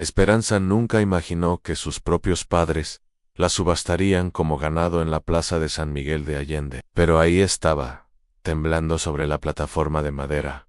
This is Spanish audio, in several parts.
Esperanza nunca imaginó que sus propios padres la subastarían como ganado en la plaza de San Miguel de Allende. Pero ahí estaba, temblando sobre la plataforma de madera,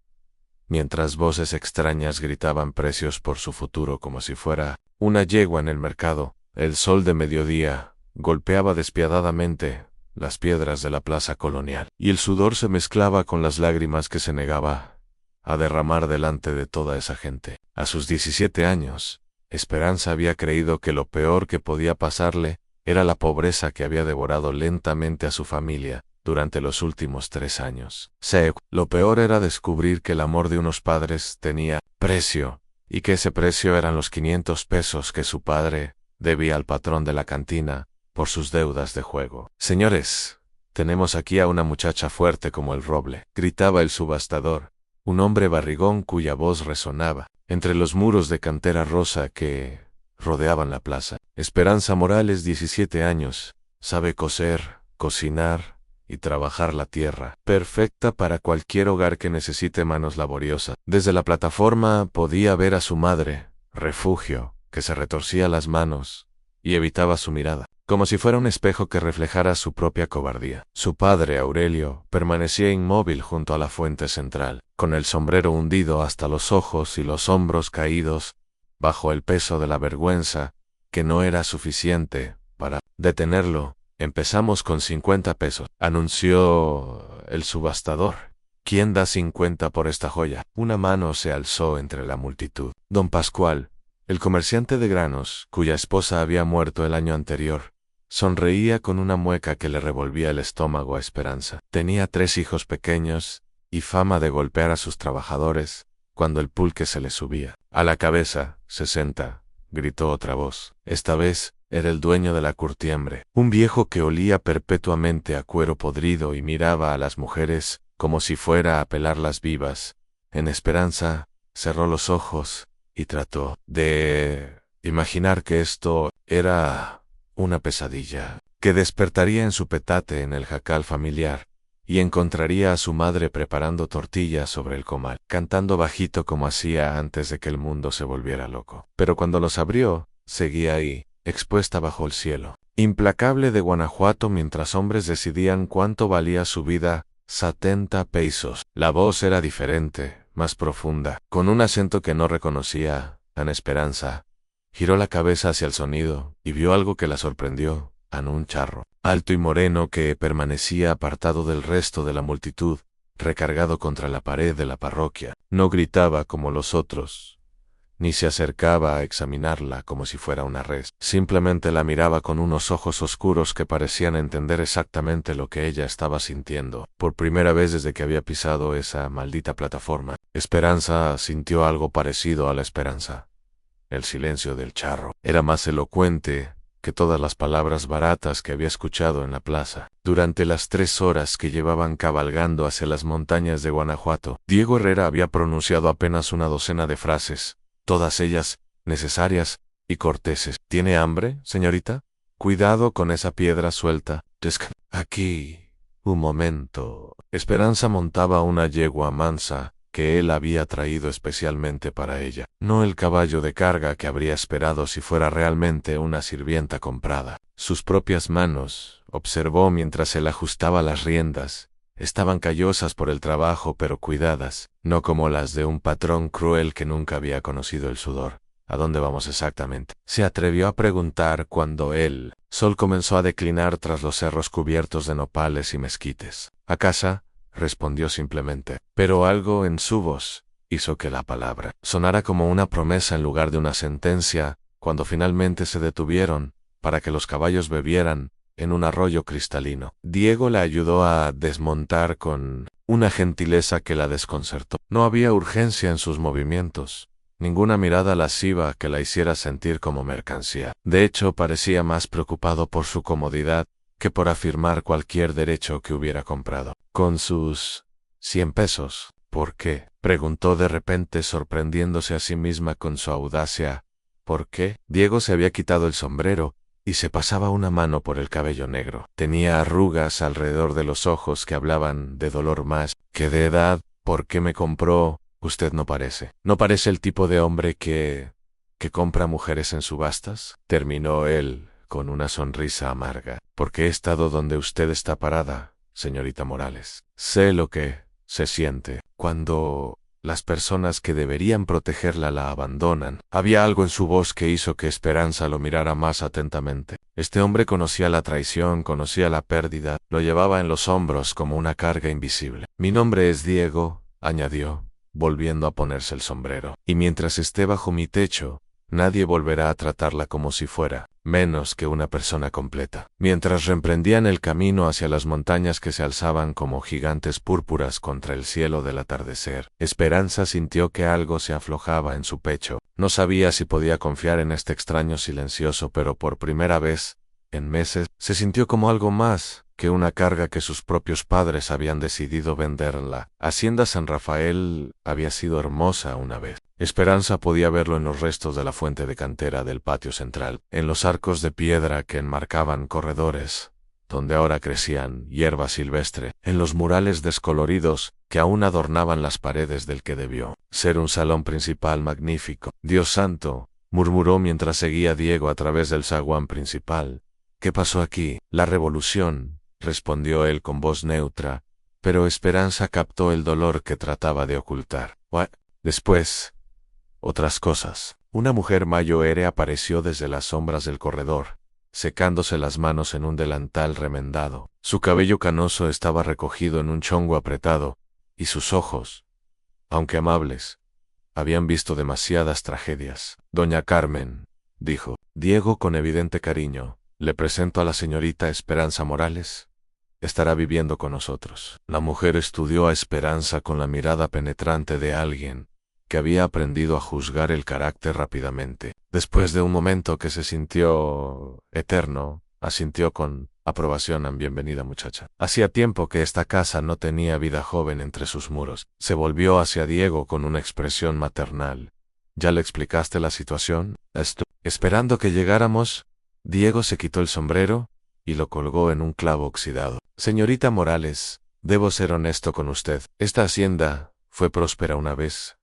mientras voces extrañas gritaban precios por su futuro como si fuera una yegua en el mercado. El sol de mediodía golpeaba despiadadamente las piedras de la plaza colonial, y el sudor se mezclaba con las lágrimas que se negaba a derramar delante de toda esa gente. A sus 17 años, Esperanza había creído que lo peor que podía pasarle era la pobreza que había devorado lentamente a su familia durante los últimos 3 años. Lo peor era descubrir que el amor de unos padres tenía precio, y que ese precio eran los 500 pesos que su padre debía al patrón de la cantina por sus deudas de juego. «Señores, tenemos aquí a una muchacha fuerte como el roble», gritaba el subastador, un hombre barrigón cuya voz resonaba entre los muros de cantera rosa que rodeaban la plaza. Esperanza Morales, 17 años, sabe coser, cocinar y trabajar la tierra, perfecta para cualquier hogar que necesite manos laboriosas. Desde la plataforma podía ver a su madre, Refugio, que se retorcía las manos y evitaba su mirada, como si fuera un espejo que reflejara su propia cobardía. Su padre, Aurelio, permanecía inmóvil junto a la fuente central, con el sombrero hundido hasta los ojos y los hombros caídos bajo el peso de la vergüenza, que no era suficiente para detenerlo. «Empezamos con 50 pesos», anunció el subastador. «¿Quién da 50 por esta joya?». Una mano se alzó entre la multitud. Don Pascual, el comerciante de granos, cuya esposa había muerto el año anterior, sonreía con una mueca que le revolvía el estómago a Esperanza. Tenía 3 hijos pequeños y fama de golpear a sus trabajadores cuando el pulque se le subía a la cabeza. «60», gritó otra voz. Esta vez era el dueño de la curtiembre, un viejo que olía perpetuamente a cuero podrido y miraba a las mujeres como si fuera a pelarlas vivas. En Esperanza cerró los ojos y trató de imaginar que esto era una pesadilla, que despertaría en su petate en el jacal familiar y encontraría a su madre preparando tortillas sobre el comal, cantando bajito como hacía antes de que el mundo se volviera loco. Pero cuando los abrió, seguía ahí, expuesta bajo el cielo implacable de Guanajuato, mientras hombres decidían cuánto valía su vida. 70 pesos. La voz era diferente, más profunda, con un acento que no reconocía. Ana Esperanza giró la cabeza hacia el sonido y vio algo que la sorprendió. Un charro, alto y moreno, que permanecía apartado del resto de la multitud, recargado contra la pared de la parroquia. No gritaba como los otros, ni se acercaba a examinarla como si fuera una res. Simplemente la miraba con unos ojos oscuros que parecían entender exactamente lo que ella estaba sintiendo. Por primera vez desde que había pisado esa maldita plataforma, Esperanza sintió algo parecido a la esperanza. El silencio del charro era más elocuente que todas las palabras baratas que había escuchado en la plaza. Durante las 3 horas que llevaban cabalgando hacia las montañas de Guanajuato, Diego Herrera había pronunciado apenas una docena de frases, todas ellas necesarias y corteses. «¿Tiene hambre, señorita? Cuidado con esa piedra suelta. Aquí. Un momento». Esperanza montaba una yegua mansa que él había traído especialmente para ella, no el caballo de carga que habría esperado si fuera realmente una sirvienta comprada. Sus propias manos, observó mientras él ajustaba las riendas, estaban callosas por el trabajo pero cuidadas, no como las de un patrón cruel que nunca había conocido el sudor. «¿A dónde vamos exactamente?», se atrevió a preguntar cuando el sol comenzó a declinar tras los cerros cubiertos de nopales y mezquites. «A casa», respondió simplemente, pero algo en su voz hizo que la palabra sonara como una promesa en lugar de una sentencia. Cuando finalmente se detuvieron para que los caballos bebieran en un arroyo cristalino, Diego la ayudó a desmontar con una gentileza que la desconcertó. No había urgencia en sus movimientos, ninguna mirada lasciva que la hiciera sentir como mercancía. De hecho, parecía más preocupado por su comodidad que por afirmar cualquier derecho que hubiera comprado. «Con sus 100 pesos, ¿por qué?», preguntó de repente, sorprendiéndose a sí misma con su audacia. «¿Por qué?». Diego se había quitado el sombrero y se pasaba una mano por el cabello negro. Tenía arrugas alrededor de los ojos que hablaban de dolor más que de edad. «¿Por qué me compró? Usted no parece el tipo de hombre que ¿Que compra mujeres en subastas? Terminó él con una sonrisa amarga. Porque he estado donde usted está parada, señorita Morales. Sé lo que se siente cuando las personas que deberían protegerla la abandonan. Había algo en su voz que hizo que Esperanza lo mirara más atentamente. Este hombre conocía la traición, conocía la pérdida, lo llevaba en los hombros como una carga invisible. Mi nombre es Diego, añadió, volviendo a ponerse el sombrero. Y mientras esté bajo mi techo, nadie volverá a tratarla como si fuera menos que una persona completa. Mientras reemprendían el camino hacia las montañas que se alzaban como gigantes púrpuras contra el cielo del atardecer, Esperanza sintió que algo se aflojaba en su pecho. No sabía si podía confiar en este extraño silencioso, pero por primera vez, en meses, se sintió como algo más que una carga que sus propios padres habían decidido venderla. Hacienda San Rafael había sido hermosa una vez. Esperanza podía verlo en los restos de la fuente de cantera del patio central, en los arcos de piedra que enmarcaban corredores, donde ahora crecían hierba silvestre, en los murales descoloridos que aún adornaban las paredes del que debió ser un salón principal magnífico. Dios santo, murmuró mientras seguía Diego a través del zaguán principal. ¿Qué pasó aquí? La revolución, respondió él con voz neutra, pero Esperanza captó el dolor que trataba de ocultar. Después, otras cosas. Una mujer mayoere apareció desde las sombras del corredor, secándose las manos en un delantal remendado. Su cabello canoso estaba recogido en un chongo apretado, y sus ojos, aunque amables, habían visto demasiadas tragedias. Doña Carmen, dijo Diego con evidente cariño, le presento a la señorita Esperanza Morales. Estará viviendo con nosotros. La mujer estudió a Esperanza con la mirada penetrante de alguien que había aprendido a juzgar el carácter rápidamente. Después de un momento que se sintió eterno, asintió con aprobación. Bienvenida, muchacha. Hacía tiempo que esta casa no tenía vida joven entre sus muros. Se volvió hacia Diego con una expresión maternal. ¿Ya le explicaste la situación? Esperando que llegáramos, Diego se quitó el sombrero y lo colgó en un clavo oxidado. Señorita Morales, debo ser honesto con usted. Esta hacienda fue próspera una vez,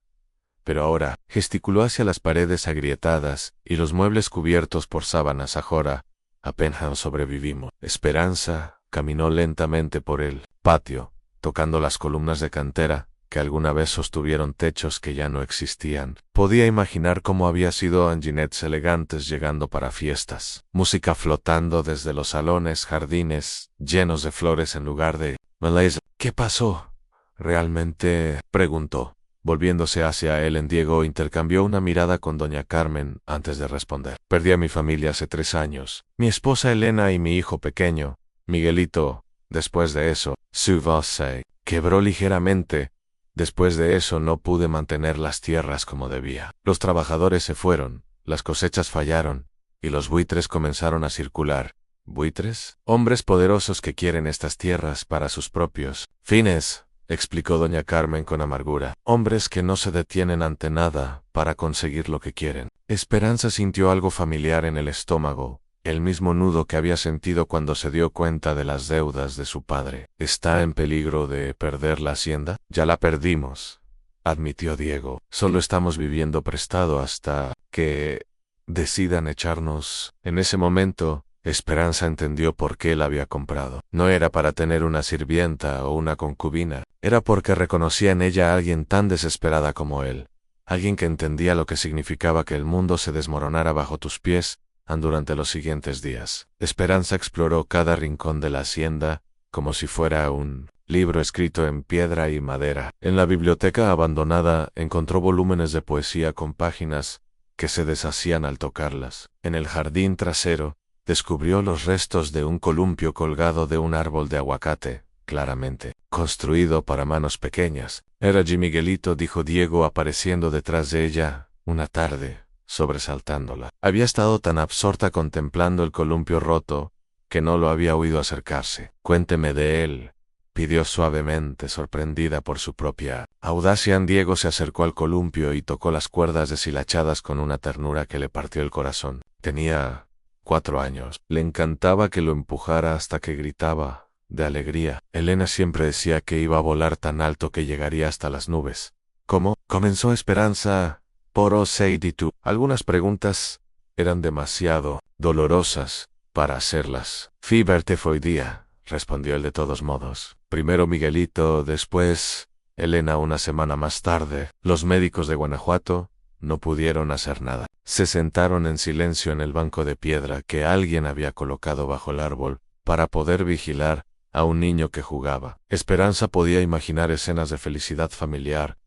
pero ahora, gesticuló hacia las paredes agrietadas y los muebles cubiertos por sábanas ajora, apenas sobrevivimos. Esperanza caminó lentamente por el patio, tocando las columnas de cantera que alguna vez sostuvieron techos que ya no existían. Podía imaginar cómo había sido anginettes elegantes llegando para fiestas, música flotando desde los salones, jardines llenos de flores en lugar de malaise. ¿Qué pasó? ¿Realmente? Preguntó. Volviéndose hacia él, Diego intercambió una mirada con doña Carmen antes de responder. Perdí a mi familia hace 3 años. Mi esposa Elena y mi hijo pequeño, Miguelito. Después de eso, su voz se quebró ligeramente. Después de eso no pude mantener las tierras como debía. Los trabajadores se fueron, las cosechas fallaron, y los buitres comenzaron a circular. ¿Buitres? Hombres poderosos que quieren estas tierras para sus propios fines, explicó doña Carmen con amargura. Hombres que no se detienen ante nada para conseguir lo que quieren. Esperanza sintió algo familiar en el estómago, el mismo nudo que había sentido cuando se dio cuenta de las deudas de su padre. ¿Está en peligro de perder la hacienda? Ya la perdimos, admitió Diego. Solo estamos viviendo prestado hasta que decidan echarnos. En ese momento, Esperanza entendió por qué la había comprado. No era para tener una sirvienta o una concubina, era porque reconocía en ella a alguien tan desesperada como él, alguien que entendía lo que significaba que el mundo se desmoronara bajo tus pies durante los siguientes días. Esperanza exploró cada rincón de la hacienda como si fuera un libro escrito en piedra y madera. En la biblioteca abandonada encontró volúmenes de poesía con páginas que se deshacían al tocarlas. En el jardín trasero, descubrió los restos de un columpio colgado de un árbol de aguacate, claramente construido para manos pequeñas. Era Miguelito, dijo Diego apareciendo detrás de ella una tarde, sobresaltándola. Había estado tan absorta contemplando el columpio roto que no lo había oído acercarse. Cuénteme de él, pidió suavemente, sorprendida por su propia audacia. Diego se acercó al columpio y tocó las cuerdas deshilachadas con una ternura que le partió el corazón. Tenía 4 años. Le encantaba que lo empujara hasta que gritaba de alegría. Elena siempre decía que iba a volar tan alto que llegaría hasta las nubes. ¿Cómo? Comenzó Esperanza, Poro Seiditu. Algunas preguntas eran demasiado dolorosas para hacerlas. Fui verte hoy día, respondió él de todos modos. Primero Miguelito, después Elena una semana más tarde. Los médicos de Guanajuato no pudieron hacer nada. Se sentaron en silencio en el banco de piedra que alguien había colocado bajo el árbol para poder vigilar a un niño que jugaba. Esperanza podía imaginar escenas de felicidad familiar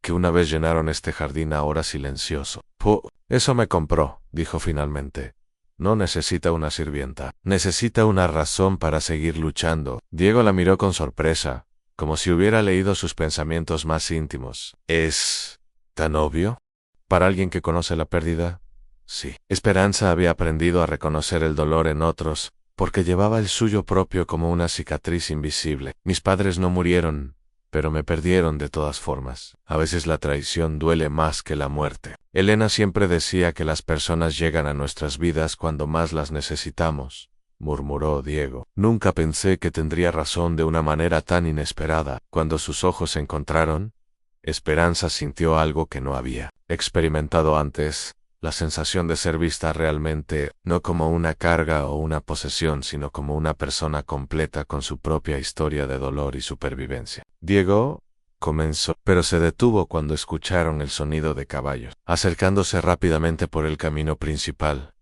que una vez llenaron este jardín ahora silencioso. Eso me compró, dijo finalmente. No necesita una sirvienta. Necesita una razón para seguir luchando. Diego la miró con sorpresa, como si hubiera leído sus pensamientos más íntimos. ¿Es tan obvio? ¿Para alguien que conoce la pérdida? Sí. Esperanza había aprendido a reconocer el dolor en otros, porque llevaba el suyo propio como una cicatriz invisible. Mis padres no murieron, pero me perdieron de todas formas. A veces la traición duele más que la muerte. Elena siempre decía que las personas llegan a nuestras vidas cuando más las necesitamos, murmuró Diego. Nunca pensé que tendría razón de una manera tan inesperada. Cuando sus ojos se encontraron, Esperanza sintió algo que no había experimentado antes, la sensación de ser vista realmente, no como una carga o una posesión, sino como una persona completa con su propia historia de dolor y supervivencia. Diego comenzó, pero se detuvo cuando escucharon el sonido de caballos, acercándose rápidamente por el camino principal.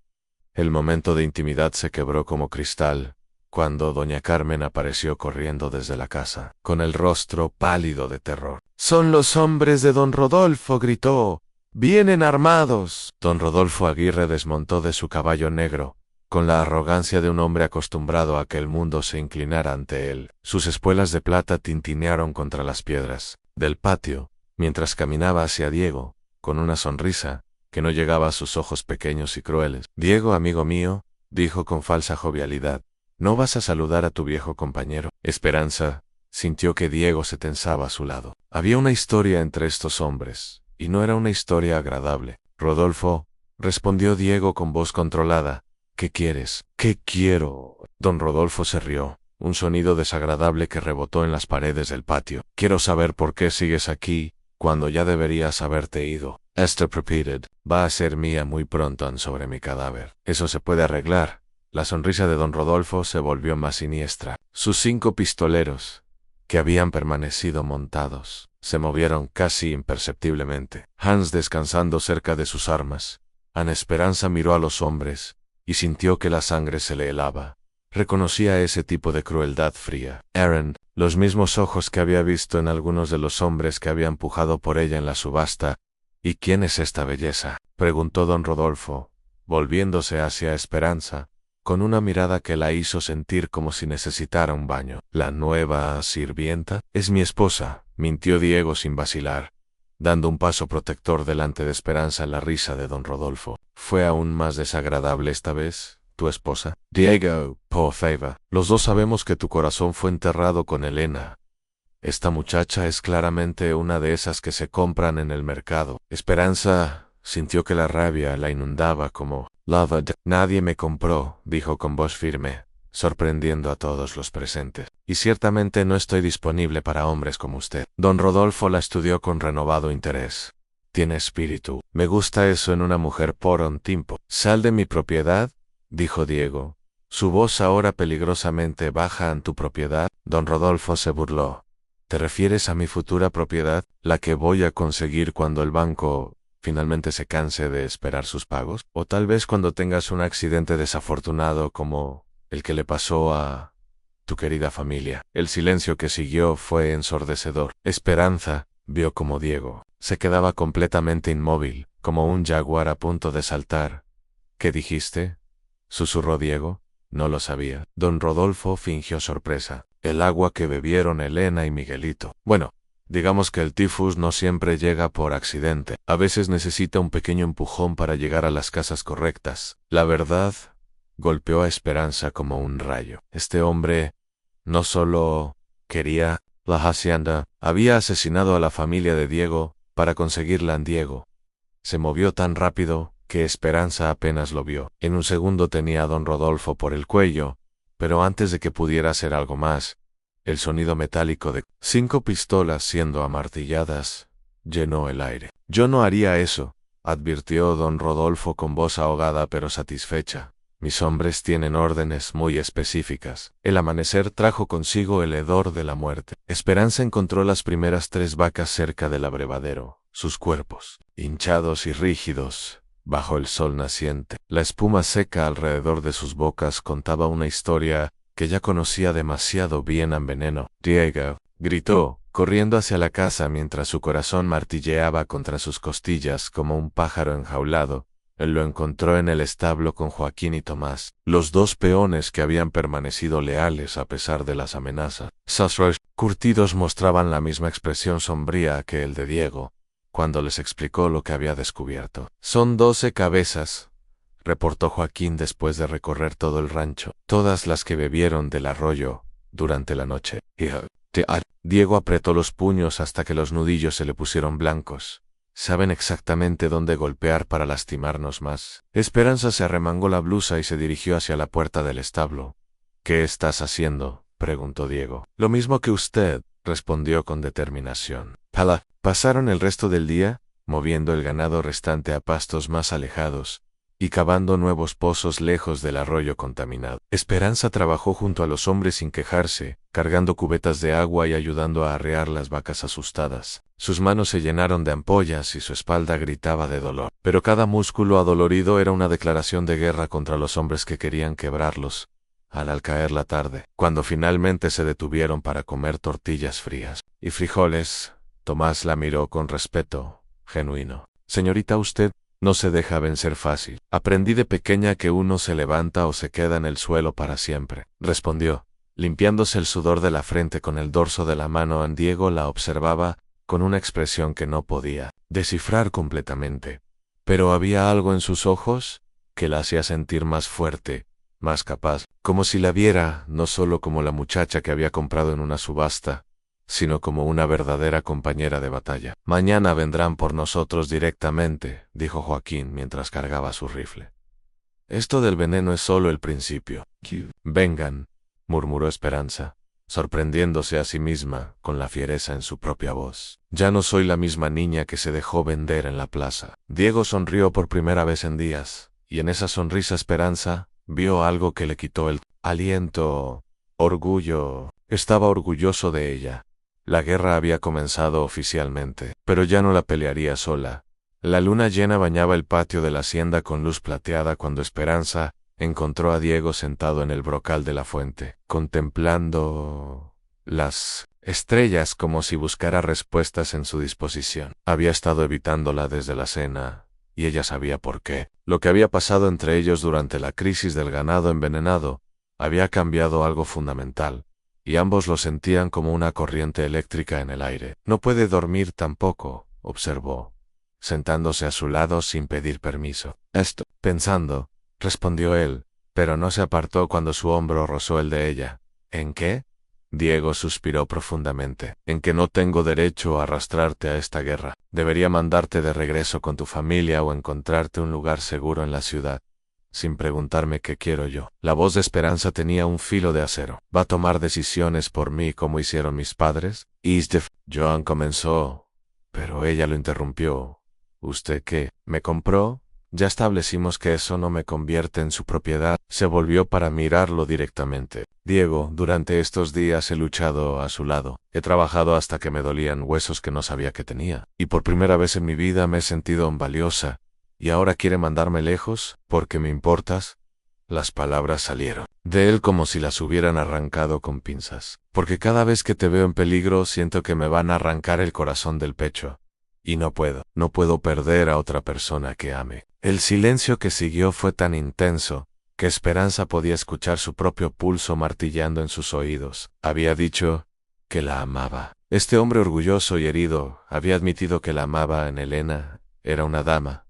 El momento de intimidad se quebró como cristal, cuando doña Carmen apareció corriendo desde la casa, con el rostro pálido de terror. «¡Son los hombres de don Rodolfo!», gritó. «¡Vienen armados!». Don Rodolfo Aguirre desmontó de su caballo negro, con la arrogancia de un hombre acostumbrado a que el mundo se inclinara ante él. Sus espuelas de plata tintinearon contra las piedras del patio, mientras caminaba hacia Diego, con una sonrisa que no llegaba a sus ojos pequeños y crueles. «Diego, amigo mío», dijo con falsa jovialidad, «¿no vas a saludar a tu viejo compañero?». Esperanza sintió que Diego se tensaba a su lado. Había una historia entre estos hombres, y no era una historia agradable. «Rodolfo», respondió Diego con voz controlada, «¿qué quieres?». «¿Qué quiero?». Don Rodolfo se rió, un sonido desagradable que rebotó en las paredes del patio. «Quiero saber por qué sigues aquí, cuando ya deberías haberte ido». Esther repeated. «Va a ser mía muy pronto sobre mi cadáver. Eso se puede arreglar». La sonrisa de don Rodolfo se volvió más siniestra. Sus 5 pistoleros, que habían permanecido montados, se movieron casi imperceptiblemente. Hans descansando cerca de sus armas. Ana Esperanza miró a los hombres, y sintió que la sangre se le helaba. Reconocía ese tipo de crueldad fría. Aaron, los mismos ojos que había visto en algunos de los hombres que habían pujado por ella en la subasta. «¿Y quién es esta belleza?», preguntó don Rodolfo, volviéndose hacia Esperanza, con una mirada que la hizo sentir como si necesitara un baño. «¿La nueva sirvienta?». «Es mi esposa», mintió Diego sin vacilar, dando un paso protector delante de Esperanza. La risa de don Rodolfo fue aún más desagradable esta vez. «¿Tu esposa?». «Diego, por favor. Los dos sabemos que tu corazón fue enterrado con Elena. Esta muchacha es claramente una de esas que se compran en el mercado». Esperanza sintió que la rabia la inundaba como lava. «Nadie me compró», dijo con voz firme, sorprendiendo a todos los presentes. «Y ciertamente no estoy disponible para hombres como usted». Don Rodolfo la estudió con renovado interés. «Tiene espíritu. Me gusta eso en una mujer por un tiempo». «Sal de mi propiedad», dijo Diego, su voz ahora peligrosamente baja. «¿En tu propiedad?». Don Rodolfo se burló. «¿Te refieres a mi futura propiedad, la que voy a conseguir cuando el banco finalmente se canse de esperar sus pagos? ¿O tal vez cuando tengas un accidente desafortunado como el que le pasó a tu querida familia?». El silencio que siguió fue ensordecedor. Esperanza vio como Diego se quedaba completamente inmóvil, como un jaguar a punto de saltar. «¿Qué dijiste?», susurró Diego. «No lo sabía». Don Rodolfo fingió sorpresa. «El agua que bebieron Elena y Miguelito». «Bueno, digamos que el tifus no siempre llega por accidente. A veces necesita un pequeño empujón para llegar a las casas correctas». La verdad golpeó a Esperanza como un rayo. Este hombre no solo quería la hacienda, había asesinado a la familia de Diego para conseguirla en Diego. Se movió tan rápido que Esperanza apenas lo vio. En un segundo tenía a don Rodolfo por el cuello, pero antes de que pudiera hacer algo más, el sonido metálico de 5 pistolas siendo amartilladas llenó el aire. «Yo no haría eso», advirtió don Rodolfo con voz ahogada pero satisfecha. Mis hombres tienen órdenes muy específicas. El amanecer trajo consigo el hedor de la muerte. Esperanza encontró las primeras 3 vacas cerca del abrevadero, sus cuerpos, hinchados y rígidos, bajo el sol naciente. La espuma seca alrededor de sus bocas contaba una historia que ya conocía demasiado bien a Veneno. Diego, gritó, corriendo hacia la casa mientras su corazón martilleaba contra sus costillas como un pájaro enjaulado. Él lo encontró en el establo con Joaquín y Tomás, los 2 peones que habían permanecido leales a pesar de las amenazas. Sus rostros curtidos mostraban la misma expresión sombría que el de Diego, cuando les explicó lo que había descubierto. Son 12 cabezas, reportó Joaquín después de recorrer todo el rancho, todas las que bebieron del arroyo durante la noche. Diego apretó los puños hasta que los nudillos se le pusieron blancos. Saben exactamente dónde golpear para lastimarnos más. Esperanza se arremangó la blusa y se dirigió hacia la puerta del establo. ¿Qué estás haciendo?, preguntó Diego. Lo mismo que usted, respondió con determinación. Pasaron el resto del día, moviendo el ganado restante a pastos más alejados, y cavando nuevos pozos lejos del arroyo contaminado. Esperanza trabajó junto a los hombres sin quejarse, cargando cubetas de agua y ayudando a arrear las vacas asustadas. Sus manos se llenaron de ampollas y su espalda gritaba de dolor. Pero cada músculo adolorido era una declaración de guerra contra los hombres que querían quebrarlos. Al caer la tarde, cuando finalmente se detuvieron para comer tortillas frías y frijoles, Tomás la miró con respeto genuino. Señorita, usted no se deja vencer fácil. Aprendí de pequeña que uno se levanta o se queda en el suelo para siempre, respondió, limpiándose el sudor de la frente con el dorso de la mano. Diego la observaba con una expresión que no podía descifrar completamente, pero había algo en sus ojos que la hacía sentir más fuerte, más capaz, como si la viera no solo como la muchacha que había comprado en una subasta, sino como una verdadera compañera de batalla. Mañana vendrán por nosotros directamente, dijo Joaquín mientras cargaba su rifle. Esto del veneno es solo el principio. Vengan, murmuró Esperanza, sorprendiéndose a sí misma con la fiereza en su propia voz. Ya no soy la misma niña que se dejó vender en la plaza. Diego sonrió por primera vez en días, y en esa sonrisa Esperanza vio algo que le quitó el aliento. Orgullo. Estaba orgulloso de ella. La guerra había comenzado oficialmente, pero ya no la pelearía sola. La luna llena bañaba el patio de la hacienda con luz plateada cuando Esperanza encontró a Diego sentado en el brocal de la fuente, contemplando las estrellas como si buscara respuestas en su disposición. Había estado evitándola desde la cena, y ella sabía por qué. Lo que había pasado entre ellos durante la crisis del ganado envenenado había cambiado algo fundamental, y ambos lo sentían como una corriente eléctrica en el aire. No puede dormir tampoco, observó, sentándose a su lado sin pedir permiso. Esto, pensando, respondió él, pero no se apartó cuando su hombro rozó el de ella. ¿En qué? Diego suspiró profundamente. En que no tengo derecho a arrastrarte a esta guerra. Debería mandarte de regreso con tu familia o encontrarte un lugar seguro en la ciudad, sin preguntarme qué quiero yo. La voz de Esperanza tenía un filo de acero. ¿Va a tomar decisiones por mí como hicieron mis padres? Joan comenzó, pero ella lo interrumpió. ¿Usted qué? ¿Me compró? Ya establecimos que eso no me convierte en su propiedad. Se volvió para mirarlo directamente. Diego, durante estos días he luchado a su lado. He trabajado hasta que me dolían huesos que no sabía que tenía. Y por primera vez en mi vida me he sentido valiosa. ¿Y ahora quiere mandarme lejos? ¿Porque me importas? Las palabras salieron de él como si las hubieran arrancado con pinzas. Porque cada vez que te veo en peligro siento que me van a arrancar el corazón del pecho. Y no puedo perder a otra persona que ame. El silencio que siguió fue tan intenso que Esperanza podía escuchar su propio pulso martillando en sus oídos. Había dicho que la amaba. Este hombre orgulloso y herido había admitido que la amaba en Elena. Era una dama.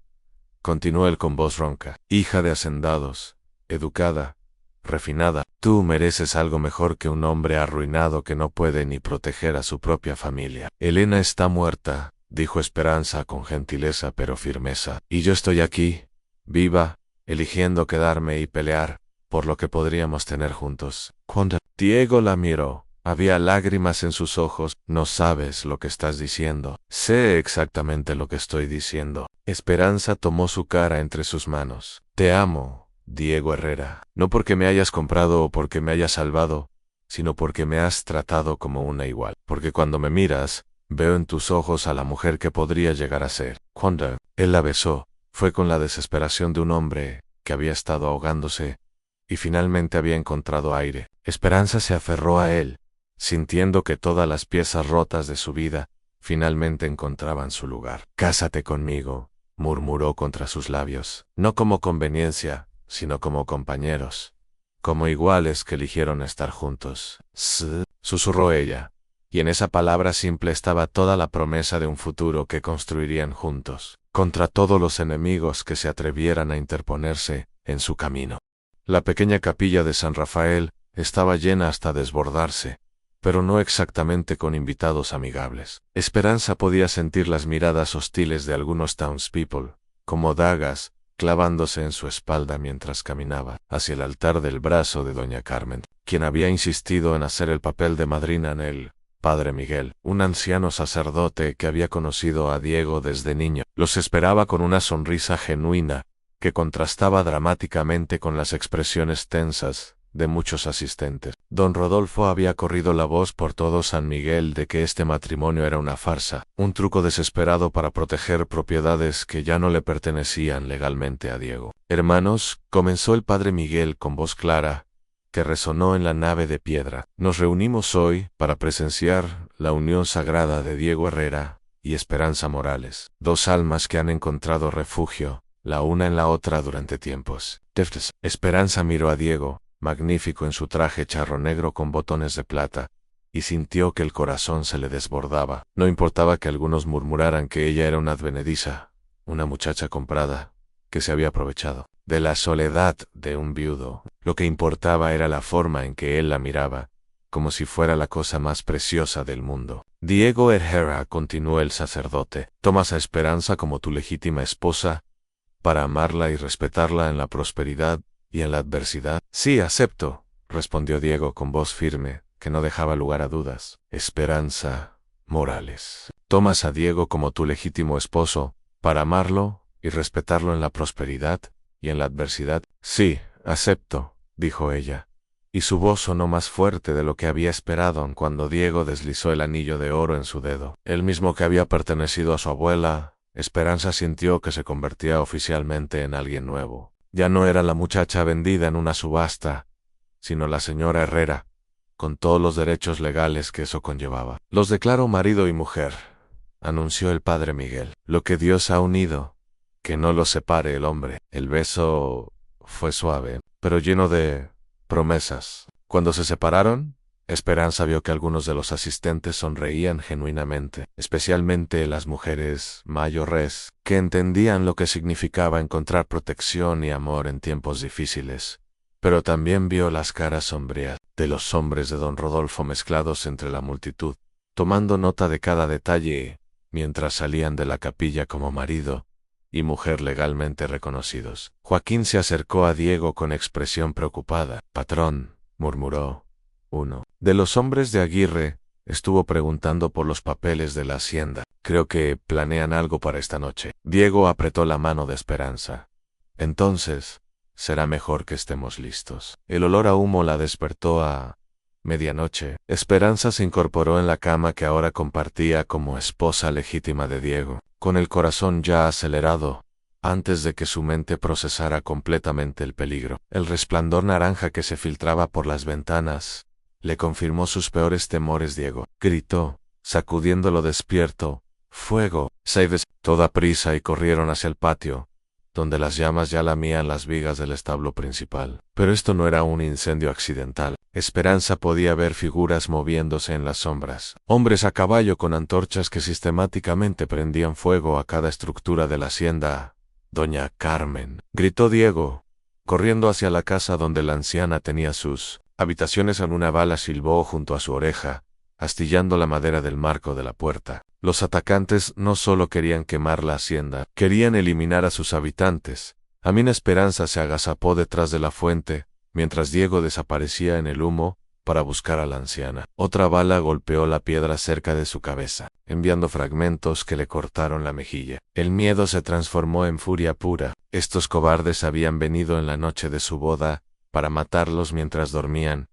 Continuó él con voz ronca. Hija de hacendados, educada, refinada. Tú mereces algo mejor que un hombre arruinado que no puede ni proteger a su propia familia. Elena está muerta, dijo Esperanza con gentileza pero firmeza. Y yo estoy aquí, viva, eligiendo quedarme y pelear por lo que podríamos tener juntos. Cuando Diego la miró, Había lágrimas en sus ojos. No sabes lo que estás diciendo. Sé exactamente lo que estoy diciendo. Esperanza tomó su cara entre sus manos. Te amo, Diego Herrera. No porque me hayas comprado o porque me hayas salvado, sino porque me has tratado como una igual. Porque cuando me miras, veo en tus ojos a la mujer que podría llegar a ser. Cuando él la besó, fue con la desesperación de un hombre que había estado ahogándose y finalmente había encontrado aire. Esperanza se aferró a él, sintiendo que todas las piezas rotas de su vida finalmente encontraban su lugar. Cásate conmigo, murmuró contra sus labios, no como conveniencia, sino como compañeros, como iguales que eligieron estar juntos. Susurró ella, y en esa palabra simple estaba toda la promesa de un futuro que construirían juntos, contra todos los enemigos que se atrevieran a interponerse en su camino. La pequeña capilla de San Rafael estaba llena hasta desbordarse, pero no exactamente con invitados amigables. Esperanza podía sentir las miradas hostiles de algunos townspeople, como dagas, clavándose en su espalda mientras caminaba hacia el altar del brazo de doña Carmen, quien había insistido en hacer el papel de madrina en el Padre Miguel, un anciano sacerdote que había conocido a Diego desde niño. Los esperaba con una sonrisa genuina, que contrastaba dramáticamente con las expresiones tensas de muchos asistentes. Don Rodolfo había corrido la voz por todo San Miguel de que este matrimonio era una farsa, un truco desesperado para proteger propiedades que ya no le pertenecían legalmente a Diego. Hermanos, comenzó el Padre Miguel con voz clara, que resonó en la nave de piedra. Nos reunimos hoy para presenciar la unión sagrada de Diego Herrera y Esperanza Morales, dos almas que han encontrado refugio la una en la otra durante tiempos. Esperanza miró a Diego, magnífico en su traje charro negro con botones de plata, y sintió que el corazón se le desbordaba. No importaba que algunos murmuraran que ella era una advenediza, una muchacha comprada, que se había aprovechado de la soledad de un viudo. Lo que importaba era la forma en que él la miraba, como si fuera la cosa más preciosa del mundo. Diego Herrera, continuó el sacerdote, tomas a Esperanza como tu legítima esposa, para amarla y respetarla en la prosperidad y en la adversidad. Sí, acepto, respondió Diego con voz firme, que no dejaba lugar a dudas. Esperanza Morales. Tomas a Diego como tu legítimo esposo, para amarlo y respetarlo en la prosperidad y en la adversidad. Sí, acepto, dijo ella, y su voz sonó más fuerte de lo que había esperado cuando Diego deslizó el anillo de oro en su dedo, el mismo que había pertenecido a su abuela. Esperanza sintió que se convertía oficialmente en alguien nuevo. Ya no era la muchacha vendida en una subasta, sino la señora Herrera, con todos los derechos legales que eso conllevaba. Los declaro marido y mujer, anunció el Padre Miguel. Lo que Dios ha unido, que no lo separe el hombre. El beso fue suave, pero lleno de promesas. Cuando se separaron, Esperanza vio que algunos de los asistentes sonreían genuinamente, especialmente las mujeres mayores, que entendían lo que significaba encontrar protección y amor en tiempos difíciles. Pero también vio las caras sombrías de los hombres de don Rodolfo mezclados entre la multitud, tomando nota de cada detalle, mientras salían de la capilla como marido y mujer legalmente reconocidos. Joaquín se acercó a Diego con expresión preocupada. Patrón, murmuró. Uno de los hombres de Aguirre estuvo preguntando por los papeles de la hacienda. Creo que planean algo para esta noche. Diego apretó la mano de Esperanza. Entonces, será mejor que estemos listos. El olor a humo la despertó a medianoche. Esperanza se incorporó en la cama que ahora compartía como esposa legítima de Diego, con el corazón ya acelerado, antes de que su mente procesara completamente el peligro. El resplandor naranja que se filtraba por las ventanas le confirmó sus peores temores. Diego gritó, sacudiéndolo despierto. ¡Fuego! Sabes, toda prisa y corrieron hacia el patio, donde las llamas ya lamían las vigas del establo principal. Pero esto no era un incendio accidental. Esperanza podía ver figuras moviéndose en las sombras. Hombres a caballo con antorchas que sistemáticamente prendían fuego a cada estructura de la hacienda. Doña Carmen, gritó Diego, corriendo hacia la casa donde la anciana tenía sus habitaciones. En una bala silbó junto a su oreja, astillando la madera del marco de la puerta. Los atacantes no solo querían quemar la hacienda, querían eliminar a sus habitantes. Amina Esperanza se agazapó detrás de la fuente, mientras Diego desaparecía en el humo, para buscar a la anciana. Otra bala golpeó la piedra cerca de su cabeza, enviando fragmentos que le cortaron la mejilla. El miedo se transformó en furia pura. Estos cobardes habían venido en la noche de su boda para matarlos mientras dormían.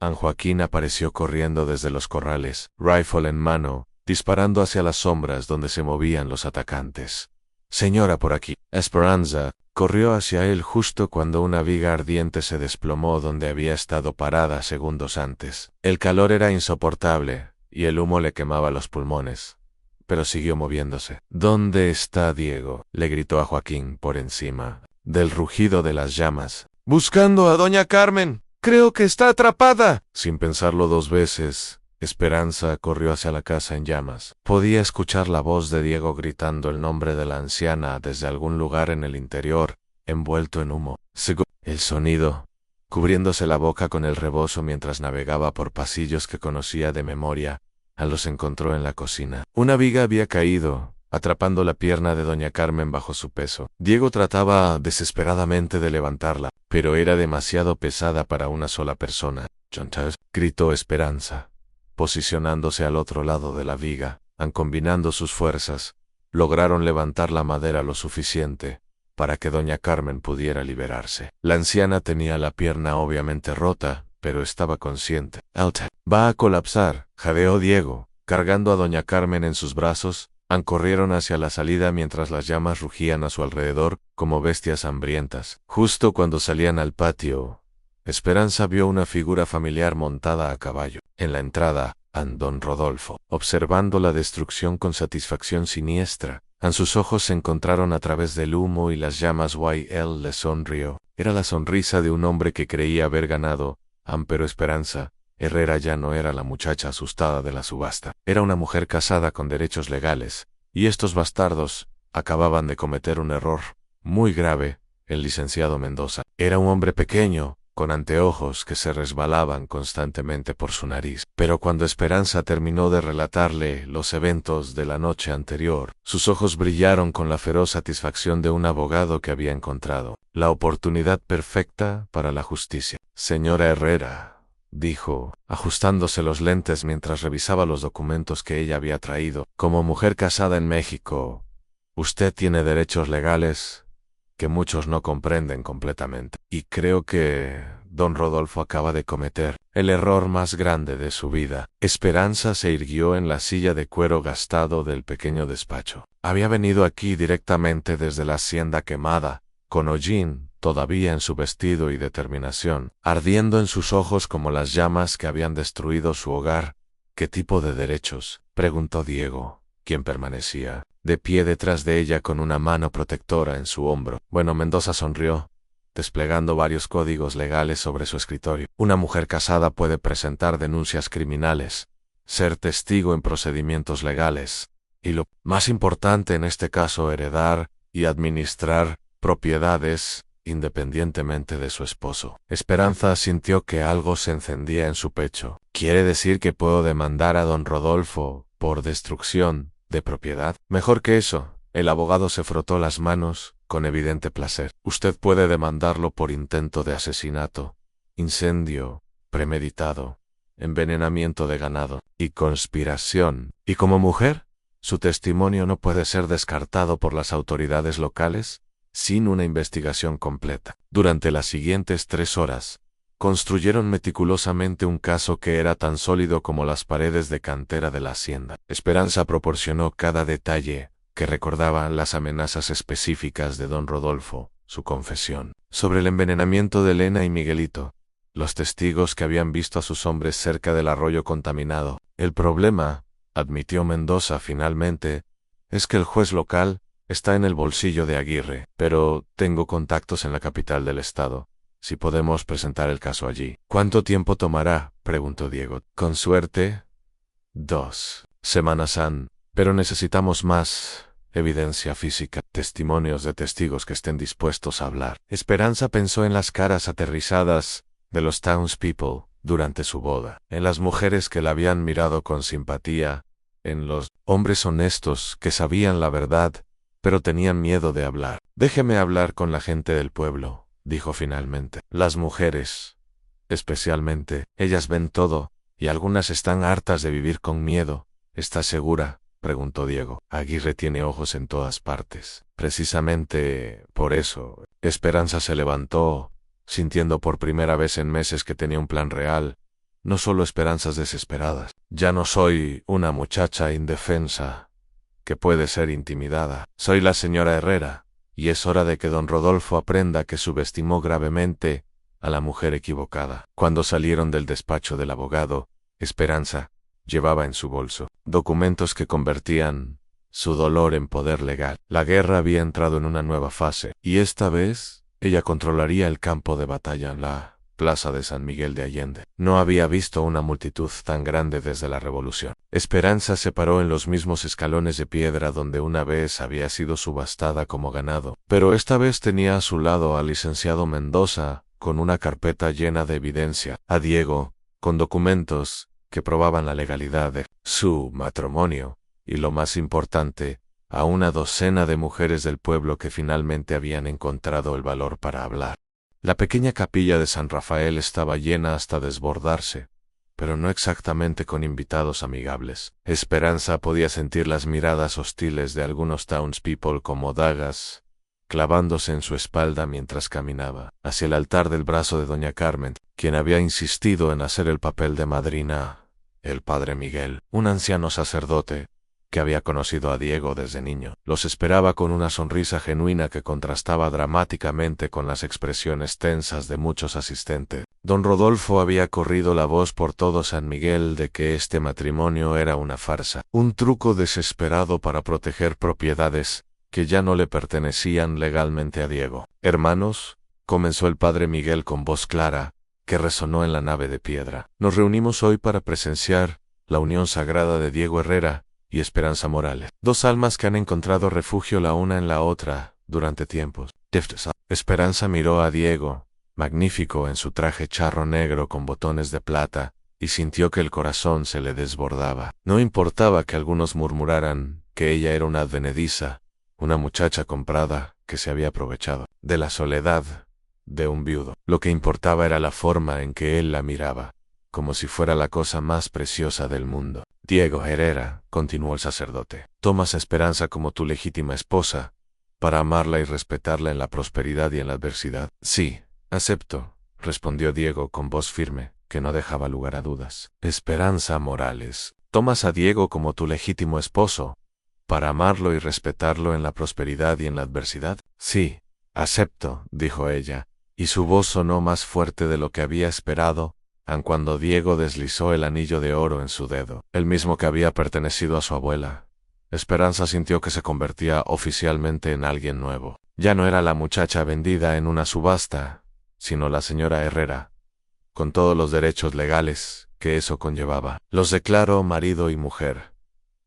An Joaquín apareció corriendo desde los corrales, rifle en mano, disparando hacia las sombras donde se movían los atacantes. «Señora, por aquí». Esperanza corrió hacia él justo cuando una viga ardiente se desplomó donde había estado parada segundos antes. El calor era insoportable y el humo le quemaba los pulmones, pero siguió moviéndose. «¿Dónde está Diego?», le gritó a Joaquín por encima del rugido de las llamas. «Buscando a doña Carmen. Creo que está atrapada». Sin pensarlo dos veces, Esperanza corrió hacia la casa en llamas. Podía escuchar la voz de Diego gritando el nombre de la anciana desde algún lugar en el interior, envuelto en humo. El sonido, cubriéndose la boca con el rebozo mientras navegaba por pasillos que conocía de memoria, los encontró en la cocina. Una viga había caído, atrapando la pierna de doña Carmen bajo su peso. Diego trataba desesperadamente de levantarla, pero era demasiado pesada para una sola persona. «John Tess», gritó Esperanza, posicionándose al otro lado de la viga. Combinando sus fuerzas, lograron levantar la madera lo suficiente para que doña Carmen pudiera liberarse. La anciana tenía la pierna obviamente rota, pero estaba consciente. «Va a colapsar», jadeó Diego, cargando a doña Carmen en sus brazos. Corrieron hacia la salida mientras las llamas rugían a su alrededor como bestias hambrientas. Justo cuando salían al patio, Esperanza vio una figura familiar montada a caballo. En la entrada, don Rodolfo, observando la destrucción con satisfacción siniestra. Sus ojos se encontraron a través del humo y las llamas. Él le sonrió. Era la sonrisa de un hombre que creía haber ganado, pero Esperanza Herrera ya no era la muchacha asustada de la subasta. Era una mujer casada con derechos legales, y estos bastardos acababan de cometer un error muy grave. El licenciado Mendoza era un hombre pequeño, con anteojos que se resbalaban constantemente por su nariz. Pero cuando Esperanza terminó de relatarle los eventos de la noche anterior, sus ojos brillaron con la feroz satisfacción de un abogado que había encontrado la oportunidad perfecta para la justicia. «Señora Herrera», dijo, ajustándose los lentes mientras revisaba los documentos que ella había traído. «Como mujer casada en México, usted tiene derechos legales que muchos no comprenden completamente. Y creo que don Rodolfo acaba de cometer el error más grande de su vida». Esperanza se irguió en la silla de cuero gastado del pequeño despacho. Había venido aquí directamente desde la hacienda quemada, con hollín todavía en su vestido y determinación, ardiendo en sus ojos como las llamas que habían destruido su hogar. «¿Qué tipo de derechos?», preguntó Diego, quien permanecía de pie detrás de ella con una mano protectora en su hombro. Bueno, Mendoza sonrió, desplegando varios códigos legales sobre su escritorio. «Una mujer casada puede presentar denuncias criminales, ser testigo en procedimientos legales, y lo más importante en este caso, heredar y administrar propiedades independientemente de su esposo». Esperanza sintió que algo se encendía en su pecho. «¿Quiere decir que puedo demandar a don Rodolfo por destrucción de propiedad?». «Mejor que eso». El abogado se frotó las manos con evidente placer. «Usted puede demandarlo por intento de asesinato, incendio premeditado, envenenamiento de ganado y conspiración. Y como mujer, su testimonio no puede ser descartado por las autoridades locales sin una investigación completa». Durante las siguientes 3 horas, construyeron meticulosamente un caso que era tan sólido como las paredes de cantera de la hacienda. Esperanza proporcionó cada detalle que recordaba las amenazas específicas de don Rodolfo, su confesión sobre el envenenamiento de Elena y Miguelito, los testigos que habían visto a sus hombres cerca del arroyo contaminado. «El problema», admitió Mendoza finalmente, «es que el juez local está en el bolsillo de Aguirre, pero tengo contactos en la capital del estado. Si podemos presentar el caso allí». «¿Cuánto tiempo tomará?», preguntó Diego. «Con suerte, 2 semanas, pero necesitamos más evidencia física, testimonios de testigos que estén dispuestos a hablar». Esperanza pensó en las caras aterrizadas de los townspeople durante su boda, en las mujeres que la habían mirado con simpatía, en los hombres honestos que sabían la verdad, pero tenían miedo de hablar. «Déjeme hablar con la gente del pueblo», dijo finalmente. «Las mujeres especialmente. Ellas ven todo, y algunas están hartas de vivir con miedo. ¿Estás segura?, preguntó Diego. Aguirre tiene ojos en todas partes. Precisamente por eso. Esperanza se levantó, sintiendo por primera vez en meses que tenía un plan real, no solo esperanzas desesperadas. Ya no soy una muchacha indefensa que puede ser intimidada. Soy la señora Herrera, y es hora de que don Rodolfo aprenda que subestimó gravemente a la mujer equivocada. Cuando salieron del despacho del abogado, Esperanza llevaba en su bolso documentos que convertían su dolor en poder legal. La guerra había entrado en una nueva fase, y esta vez ella controlaría el campo de batalla en la plaza de San Miguel de Allende. No había visto una multitud tan grande desde la Revolución. Esperanza se paró en los mismos escalones de piedra donde una vez había sido subastada como ganado, pero esta vez tenía a su lado al licenciado Mendoza, con una carpeta llena de evidencia, a Diego, con documentos que probaban la legalidad de su matrimonio, y lo más importante, a una docena de mujeres del pueblo que finalmente habían encontrado el valor para hablar. La pequeña capilla de San Rafael estaba llena hasta desbordarse, pero no exactamente con invitados amigables. Esperanza podía sentir las miradas hostiles de algunos townspeople como dagas, clavándose en su espalda mientras caminaba hacia el altar del brazo de doña Carmen, quien había insistido en hacer el papel de madrina. El padre Miguel, un anciano sacerdote, que había conocido a Diego desde niño, los esperaba con una sonrisa genuina que contrastaba dramáticamente con las expresiones tensas de muchos asistentes. Don Rodolfo había corrido la voz por todo San Miguel de que este matrimonio era una farsa, un truco desesperado para proteger propiedades que ya no le pertenecían legalmente a Diego. «Hermanos», comenzó el padre Miguel con voz clara, que resonó en la nave de piedra, «nos reunimos hoy para presenciar la unión sagrada de Diego Herrera y Esperanza Morales, dos almas que han encontrado refugio la una en la otra durante tiempos». Esperanza miró a Diego, magnífico en su traje charro negro con botones de plata, y sintió que el corazón se le desbordaba. No importaba que algunos murmuraran que ella era una advenediza, una muchacha comprada que se había aprovechado de la soledad de un viudo. Lo que importaba era la forma en que él la miraba, como si fuera la cosa más preciosa del mundo. «Diego Herrera», continuó el sacerdote, «tomas a Esperanza como tu legítima esposa, para amarla y respetarla en la prosperidad y en la adversidad». «Sí, acepto», respondió Diego con voz firme, que no dejaba lugar a dudas. «Esperanza Morales, tomas a Diego como tu legítimo esposo, para amarlo y respetarlo en la prosperidad y en la adversidad». «Sí, acepto», dijo ella, y su voz sonó más fuerte de lo que había esperado, aun cuando Diego deslizó el anillo de oro en su dedo, el mismo que había pertenecido a su abuela. Esperanza sintió que se convertía oficialmente en alguien nuevo. Ya no era la muchacha vendida en una subasta, sino la señora Herrera, con todos los derechos legales que eso conllevaba. «Los declaro marido y mujer»,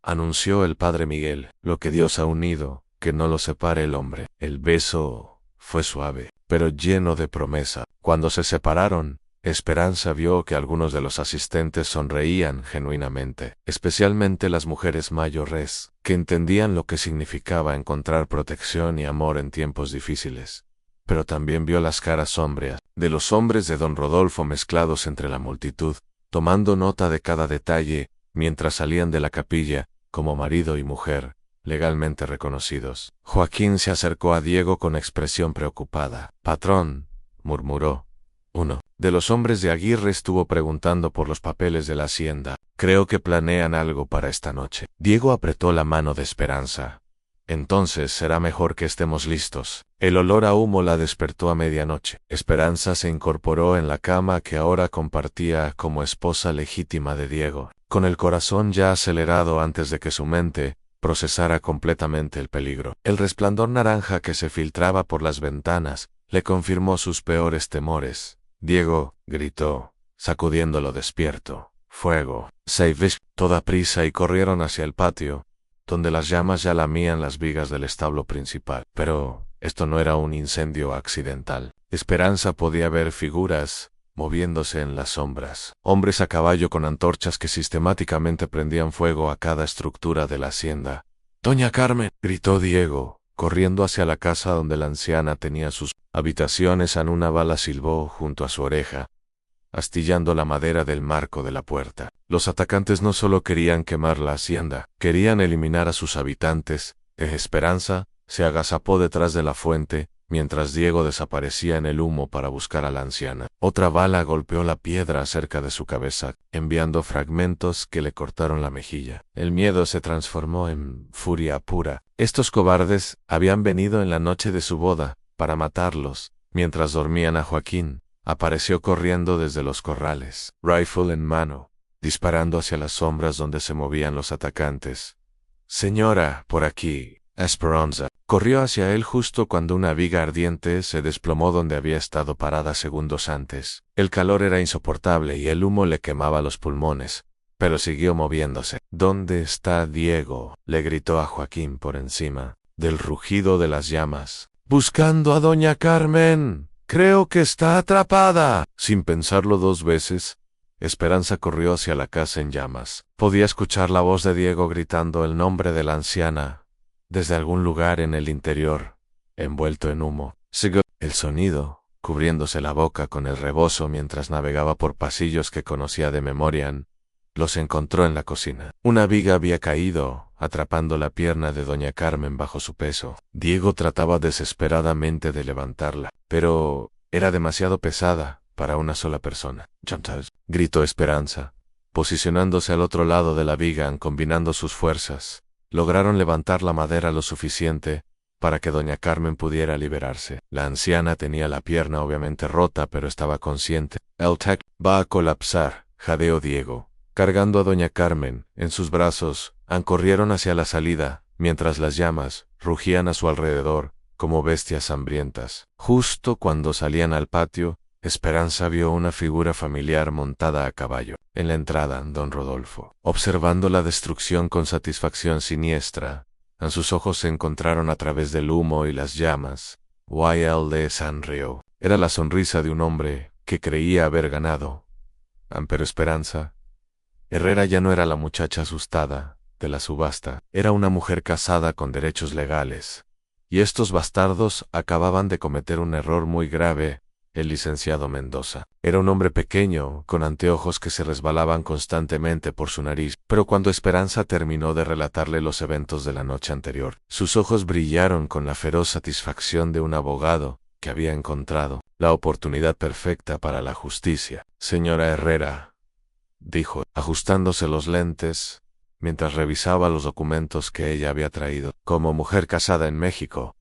anunció el padre Miguel. «Lo que Dios ha unido, que no lo separe el hombre». El beso fue suave, pero lleno de promesa. Cuando se separaron, Esperanza vio que algunos de los asistentes sonreían genuinamente, especialmente las mujeres mayores, que entendían lo que significaba encontrar protección y amor en tiempos difíciles. Pero también vio las caras sombrías de los hombres de don Rodolfo mezclados entre la multitud, tomando nota de cada detalle, mientras salían de la capilla, como marido y mujer, legalmente reconocidos. Joaquín se acercó a Diego con expresión preocupada. «Patrón», murmuró, uno de los hombres de Aguirre estuvo preguntando por los papeles de la hacienda. «Creo que planean algo para esta noche». Diego apretó la mano de Esperanza. «Entonces será mejor que estemos listos». El olor a humo la despertó a medianoche. Esperanza se incorporó en la cama que ahora compartía como esposa legítima de Diego, con el corazón ya acelerado antes de que su mente procesara completamente el peligro. El resplandor naranja que se filtraba por las ventanas le confirmó sus peores temores. «Diego», gritó, sacudiéndolo despierto. «Fuego». Seivish, toda prisa, y corrieron hacia el patio, donde las llamas ya lamían las vigas del establo principal. Pero esto no era un incendio accidental. Esperanza podía ver figuras moviéndose en las sombras. Hombres a caballo con antorchas que sistemáticamente prendían fuego a cada estructura de la hacienda. «Doña Carmen», gritó Diego, corriendo hacia la casa donde la anciana tenía sus habitaciones. Una bala silbó junto a su oreja, astillando la madera del marco de la puerta. Los atacantes no solo querían quemar la hacienda, querían eliminar a sus habitantes. Esperanza se agazapó detrás de la fuente, mientras Diego desaparecía en el humo para buscar a la anciana. Otra bala golpeó la piedra cerca de su cabeza, enviando fragmentos que le cortaron la mejilla. El miedo se transformó en furia pura. Estos cobardes habían venido en la noche de su boda para matarlos. Mientras dormían a Joaquín, apareció corriendo desde los corrales, rifle en mano, disparando hacia las sombras donde se movían los atacantes. «Señora, por aquí». Esperanza corrió hacia él justo cuando una viga ardiente se desplomó donde había estado parada segundos antes. El calor era insoportable y el humo le quemaba los pulmones, pero siguió moviéndose. «¿Dónde está Diego?», le gritó a Joaquín por encima del rugido de las llamas. «Buscando a doña Carmen. Creo que está atrapada». Sin pensarlo dos veces, Esperanza corrió hacia la casa en llamas. Podía escuchar la voz de Diego gritando el nombre de la anciana desde algún lugar en el interior, envuelto en humo. Siguió el sonido, cubriéndose la boca con el rebozo mientras navegaba por pasillos que conocía de memoria. Los encontró en la cocina. Una viga había caído, atrapando la pierna de doña Carmen bajo su peso. Diego trataba desesperadamente de levantarla, pero era demasiado pesada para una sola persona. «Chantal», gritó Esperanza, posicionándose al otro lado de la viga, combinando sus fuerzas. Lograron levantar la madera lo suficiente para que doña Carmen pudiera liberarse. La anciana tenía la pierna obviamente rota, pero estaba consciente. «El tech va a colapsar», jadeó Diego, cargando a doña Carmen en sus brazos. Corrieron hacia la salida, mientras las llamas rugían a su alrededor como bestias hambrientas. Justo cuando salían al patio, Esperanza vio una figura familiar montada a caballo. En la entrada, don Rodolfo, observando la destrucción con satisfacción siniestra, en sus ojos se encontraron a través del humo y las llamas. Y.L.D. sonrió. Era la sonrisa de un hombre que creía haber ganado. Pero Esperanza Herrera ya no era la muchacha asustada de la subasta. Era una mujer casada con derechos legales. Y estos bastardos acababan de cometer un error muy grave. El licenciado Mendoza era un hombre pequeño, con anteojos que se resbalaban constantemente por su nariz, pero cuando Esperanza terminó de relatarle los eventos de la noche anterior, sus ojos brillaron con la feroz satisfacción de un abogado que había encontrado la oportunidad perfecta para la justicia. «Señora Herrera», dijo, ajustándose los lentes, mientras revisaba los documentos que ella había traído. «Como mujer casada en México,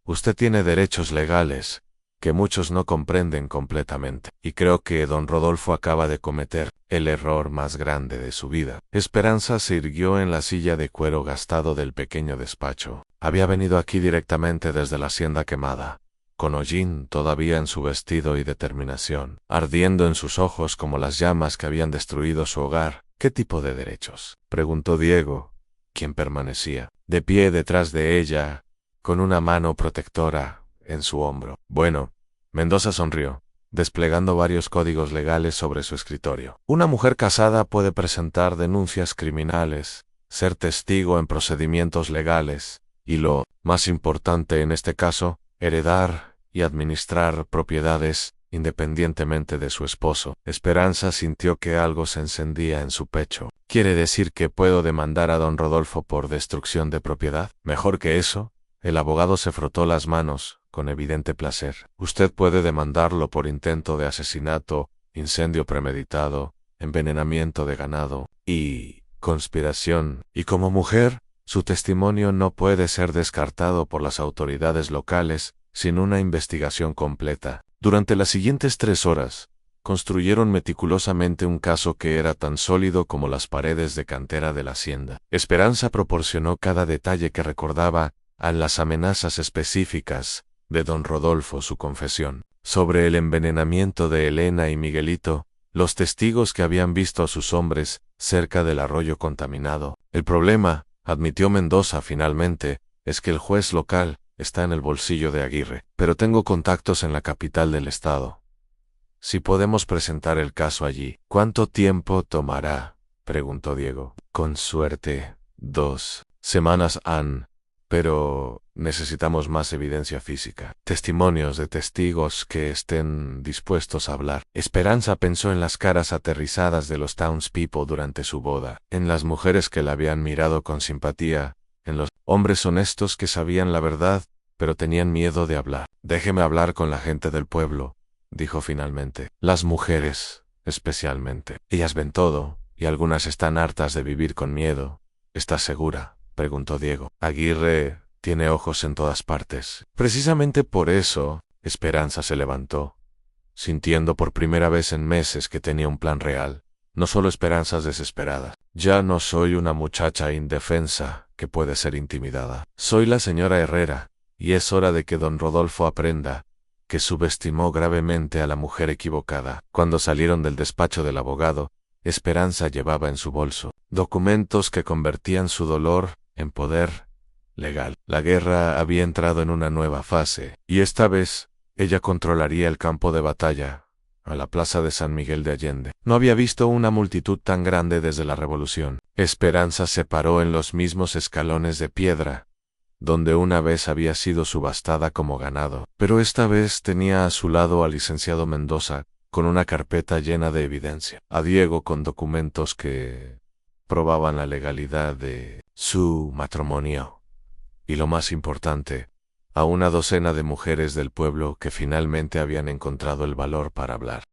usted tiene derechos legales que muchos no comprenden completamente, y creo que don Rodolfo acaba de cometer el error más grande de su vida». Esperanza se irguió en la silla de cuero gastado del pequeño despacho. Había venido aquí directamente desde la hacienda quemada, con hollín todavía en su vestido y determinación, ardiendo en sus ojos como las llamas que habían destruido su hogar. «¿Qué tipo de derechos?», preguntó Diego, quien permanecía de pie detrás de ella, con una mano protectora en su hombro. «Bueno», Mendoza sonrió, desplegando varios códigos legales sobre su escritorio. «Una mujer casada puede presentar denuncias criminales, ser testigo en procedimientos legales, y lo más importante en este caso, heredar y administrar propiedades independientemente de su esposo». Esperanza sintió que algo se encendía en su pecho. «¿Quiere decir que puedo demandar a don Rodolfo por destrucción de propiedad?». «Mejor que eso». El abogado se frotó las manos con evidente placer. «Usted puede demandarlo por intento de asesinato, incendio premeditado, envenenamiento de ganado y conspiración. Y como mujer, su testimonio no puede ser descartado por las autoridades locales sin una investigación completa». Durante las siguientes 3 horas, construyeron meticulosamente un caso que era tan sólido como las paredes de cantera de la hacienda. Esperanza proporcionó cada detalle que recordaba a las amenazas específicas de don Rodolfo, su confesión sobre el envenenamiento de Elena y Miguelito, los testigos que habían visto a sus hombres cerca del arroyo contaminado. «El problema», admitió Mendoza finalmente, «es que el juez local está en el bolsillo de Aguirre, pero tengo contactos en la capital del estado. Si podemos presentar el caso allí». «¿Cuánto tiempo tomará?», preguntó Diego. «Con suerte, 2 semanas». Pero necesitamos más evidencia física, testimonios de testigos que estén dispuestos a hablar. Esperanza pensó en las caras aterrizadas de los townspeople durante su boda, en las mujeres que la habían mirado con simpatía, en los hombres honestos que sabían la verdad, pero tenían miedo de hablar. Déjeme hablar con la gente del pueblo, dijo finalmente. Las mujeres, especialmente. Ellas ven todo, y algunas están hartas de vivir con miedo. ¿Estás segura?, preguntó Diego. Aguirre tiene ojos en todas partes. Precisamente por eso, Esperanza se levantó, sintiendo por primera vez en meses que tenía un plan real, no solo esperanzas desesperadas. Ya no soy una muchacha indefensa que puede ser intimidada. Soy la señora Herrera, y es hora de que don Rodolfo aprenda que subestimó gravemente a la mujer equivocada. Cuando salieron del despacho del abogado, Esperanza llevaba en su bolso documentos que convertían su dolor en poder legal. La guerra había entrado en una nueva fase, y esta vez ella controlaría el campo de batalla, a la plaza de San Miguel de Allende. No había visto una multitud tan grande desde la Revolución. Esperanza se paró en los mismos escalones de piedra, donde una vez había sido subastada como ganado, pero esta vez tenía a su lado al licenciado Mendoza, con una carpeta llena de evidencia, a Diego con documentos que probaban la legalidad de su matrimonio, y lo más importante, a una docena de mujeres del pueblo que finalmente habían encontrado el valor para hablar.